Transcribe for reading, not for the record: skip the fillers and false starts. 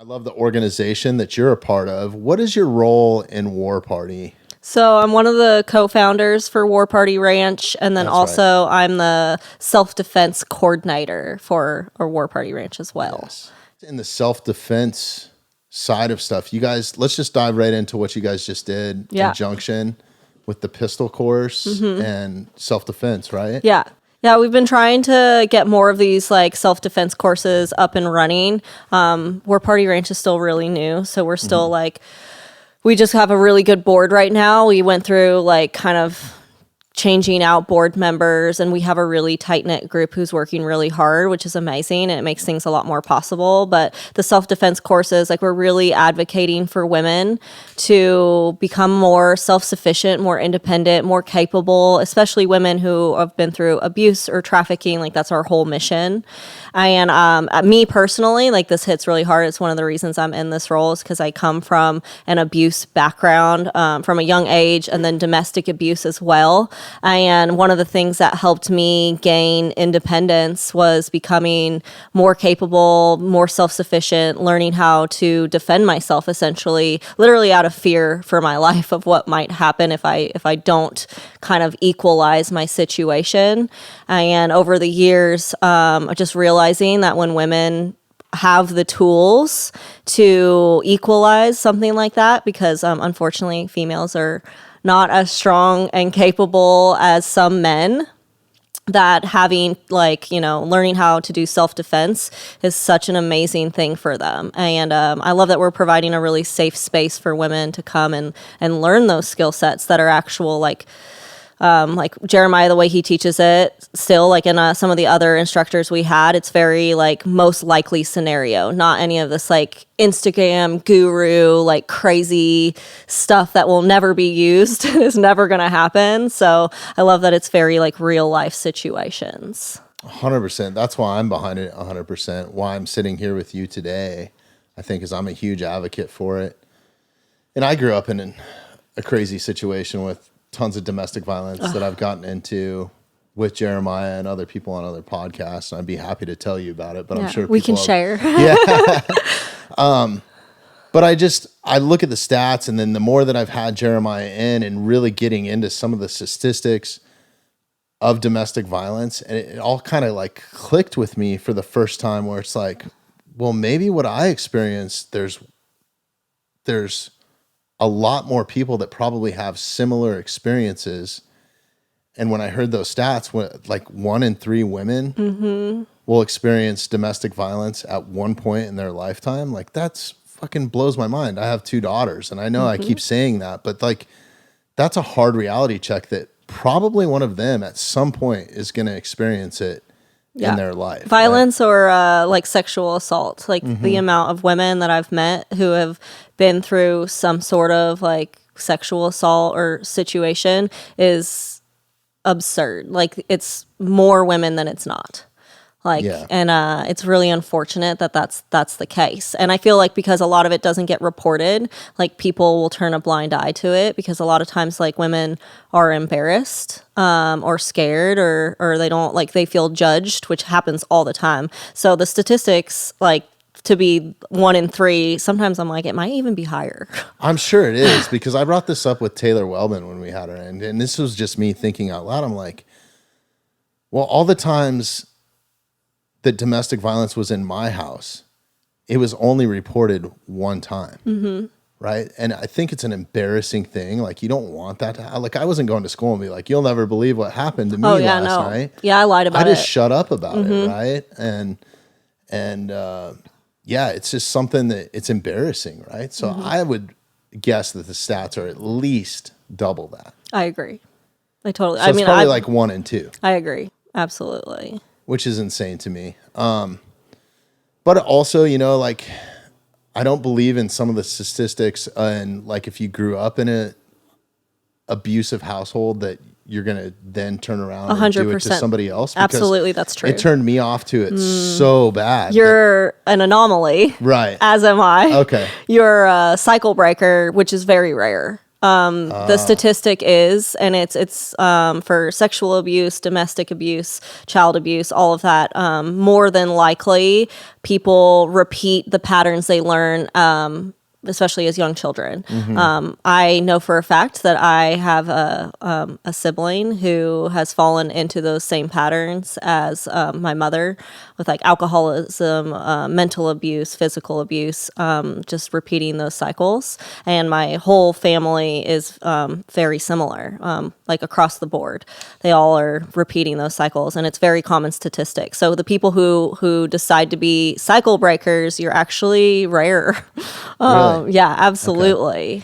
I love the organization that you're a part of. What is your role in War Party? So I'm one of the co-founders for War Party Ranch, and then also I'm the self-defense coordinator for our War Party Ranch as well. Yes. In the self-defense side of stuff, you guys, let's just dive right into what you guys just did in conjunction with the pistol course and self-defense, right? Yeah. Yeah, we've been trying to get more of these like self-defense courses up and running. War Party Ranch is still really new, so we're still we just have a really good board right now. We went through like kind of changing out board members, and we have a really tight-knit group who's working really hard, which is amazing, and it makes things a lot more possible. But the self-defense courses, like, we're really advocating for women to become more self-sufficient, more independent, more capable, especially women who have been through abuse or trafficking. Like, that's our whole mission. And me personally, like, this hits really hard. It's one of the reasons I'm in this role is because I come from an abuse background from a young age, and then domestic abuse as well. And one of the things that helped me gain independence was becoming more capable, more self-sufficient, learning how to defend myself, essentially, literally out of fear for my life of what might happen if I don't kind of equalize my situation. And over the years, just realizing that when women have the tools to equalize something like that, because unfortunately females are not as strong and capable as some men, that having learning how to do self-defense is such an amazing thing for them. And I love that we're providing a really safe space for women to come and learn those skill sets that are actual, like Jeremiah, the way he teaches it, still, like in some of the other instructors we had, it's very like most likely scenario, not any of this like Instagram guru, like crazy stuff that will never be used and is never going to happen. So I love that it's very like real life situations. 100%. That's why I'm behind it 100%. Why I'm sitting here with you today, I think, is I'm a huge advocate for it. And I grew up in a crazy situation with tons of domestic violence that I've gotten into with Jeremiah and other people on other podcasts. And I'd be happy to tell you about it, but I'm sure we can share. Yeah. But I look at the stats, and then the more that I've had Jeremiah in and really getting into some of the statistics of domestic violence, and it all kind of like clicked with me for the first time, where it's like, well, maybe what I experienced, there's a lot more people that probably have similar experiences. And when I heard those stats, like 1 in 3 women will experience domestic violence at one point in their lifetime, like that's fucking blows my mind. I have 2 daughters, and I know I keep saying that, but like that's a hard reality check that probably one of them at some point is going to experience it in their life. Violence, right? Or like sexual assault. Like the amount of women that I've met who have been through some sort of like sexual assault or situation is absurd. Like it's more women than it's not. Like, and it's really unfortunate that that's the case. And I feel like because a lot of it doesn't get reported, like people will turn a blind eye to it, because a lot of times like women are embarrassed or scared or they don't, like, they feel judged, which happens all the time. So the statistics, like, to be 1 in 3, sometimes I'm like, it might even be higher. I'm sure it is, because I brought this up with Taylor Wellman when we had her in, and this was just me thinking out loud. I'm like, well, all the times that domestic violence was in my house, it was only reported one time, right? And I think it's an embarrassing thing. Like, you don't want that to like, I wasn't going to school and be like, you'll never believe what happened to me last night. Yeah, I lied about it. I just shut up about it, right? And it's just something that it's embarrassing, right? So I would guess that the stats are at least double that. I agree. I totally. So it's probably like 1 in 2. I agree. Absolutely. Which is insane to me. But also, you know, like, I don't believe in some of the statistics, and like if you grew up in a abusive household that you're going to then turn around 100%. And do it to somebody else. Absolutely, that's true. It turned me off to it so bad. You're an anomaly. Right. As am I. Okay. You're a cycle breaker, which is very rare. The statistic is, and it's for sexual abuse, domestic abuse, child abuse, all of that. More than likely, people repeat the patterns they learn. Especially as young children. I know for a fact that I have a sibling who has fallen into those same patterns as my mother, with like alcoholism, mental abuse, physical abuse, just repeating those cycles. And my whole family is very similar, like across the board. They all are repeating those cycles, and it's very common statistic. So the people who decide to be cycle breakers, you're actually rare. Really? Yeah, absolutely.